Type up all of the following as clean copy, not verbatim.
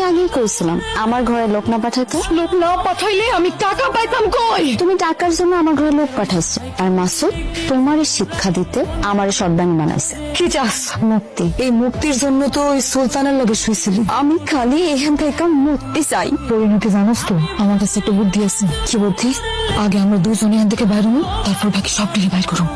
আগেই কইছিলাম আমার ঘরে লোক না পাঠাতে। লোক না পাঠাইলে আমি টাকা পাইতাম কই? তুমি টাকার জন্য আমার ঘরে লোক পাঠাইছো, আর মাসুদ তোমার শিক্ষা দিতে আমার সর্দানি বানাইছে। কি চাস? মুক্তি। এই মুক্তির জন্য তো ওই সুলতানের লগে শুয়েছিলি। আমি খালি এখান থেকে মুক্তি চাই। পরিণতি জানোস তো, আমার কাছে একটা বুদ্ধি আছে। কি বুদ্ধি? আগে আমরা দুজনে এখান থেকে বাইর হবো, তারপর বাকি সব দিকে বাইর করবো।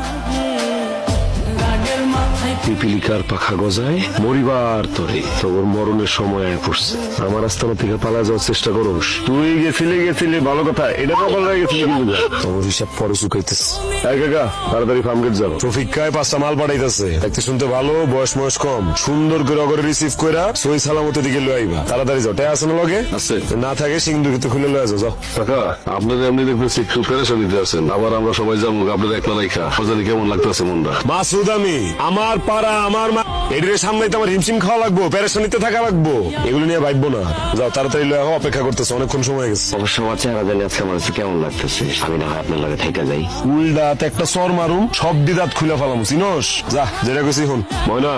পিপিলিকার পাখা গজায় মরিবার তরে তোর মরণের সময় আয় পড়ছে। আমার আস্তানা থেকে পালা যাওয়ার চেষ্টা করোস। তুই গেছিলি ভালো কথা, এটা তো বলা গেছিলি কিন্তু তোর হিসাব পরে চুকাইতেছে। এই কাকা তাড়াতাড়ি ফার্ম গেট যাবো। ট্রাফিকায় 5টা মাল পাঠাইতেছে, দেখতে শুনতে ভালো, বয়স কম, সুন্দর করে অগরে রিসিভ কইরা সই সালামতের দিকে লই আইবা। তাড়াতাড়ি যাও। টাকা আছে না লগে? আছে। না থাকে সিংদুরিতে খুলে লয়ে যাও। কাকা আপনাদের এমনি দেখবেন একটু পেরেশানিতে আছেন, আবার আমরা সবাই যাবো, আপনাদের একলা রাইখা বাজারে কেমন লাগতেছে মনটা? মাসুদ আমি আমার পাড়া আমার মা এদের সামনে তো আমার হিমশিম খাওয়া লাগবো, প্যারেশানিতে থাকা লাগবো, এগুলো নিয়ে ভাববো না। যাও তাড়াতাড়ি লয়ে আও, অপেক্ষা করতেছে, অনেকক্ষণ সময় গেছে। অবশ্য আমার চেহারা জানি আজকে আমার কাছে কেমন লাগতেছে, আমি না হয় আপনার লাগে থেকে যাই। উল্ডাত একটা সর মারুম, সব দিদাত খুলে ফেলাম, চিনোস? যা যেটা কইছি শুন। ময়না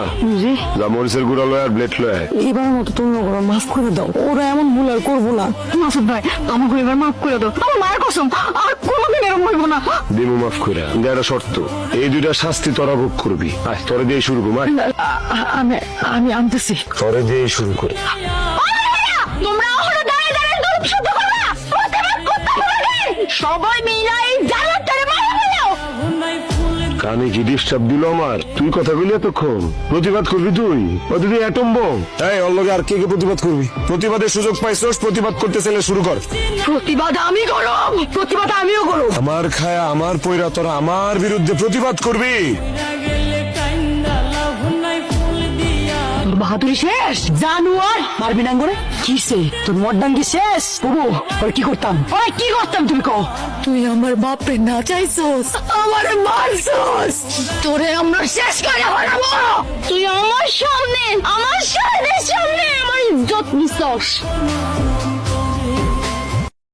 যা মরিচের গুঁড়া লয় আর ব্লেড লয়। এবার মতো তুমি ওরা মাফ করে দাও, ওরা এমন ভুল আর করবো না। মাসুদ ভাই আমাকে এবার মাফ করে দাও, আমার মায়ের কসম আর কোনোদিন এরকম হইব না। দিমু মাফ করে, কিন্তু একটা শর্ত, এই দুইটা শাস্তি তোরা ভোগ করবি। আয় তোরে দিয়ে শুরু কর। আমি আমি আনতেছি। তোরে দিয়ে শুরু করি। তোমরা ওখানে দাঁড়িয়ে দাঁড়িয়ে গল্প শব্দ করবা, প্রতিবাদ করতে হবে। সবাই মিলে এই জালাটারে মারা ফেলো। কানে কি ডিস্টার্ব দিল আমার? তুই কথা বলি এতক্ষণ, প্রতিবাদ করবি তুই? ও তুই অ্যাটম বম। এই ওর লগে আর কে কে প্রতিবাদ করবি? প্রতিবাদের সুযোগ পাইছস, প্রতিবাদ করতে চাইলে শুরু কর। প্রতিবাদ আমি করব, প্রতিবাদ আমিও করব। আমার খায়া আমার পয়রা তোরা আমার বিরুদ্ধে প্রতিবাদ করবি? তোর বাহাদুরি শেষ, জানুয়ার মারবি না করে কিসে? তোর মর্দাঙ্গি শেষ প্রভু। ওর কি করতাম, ওই কি করতাম তুমি কও? তুই আমার বাপরে না চাইছস, আমারে মারছস, তোরে আমরা শেষ করে মারবো। তুই আমার সামনে আমার ইজ্জত নিছস।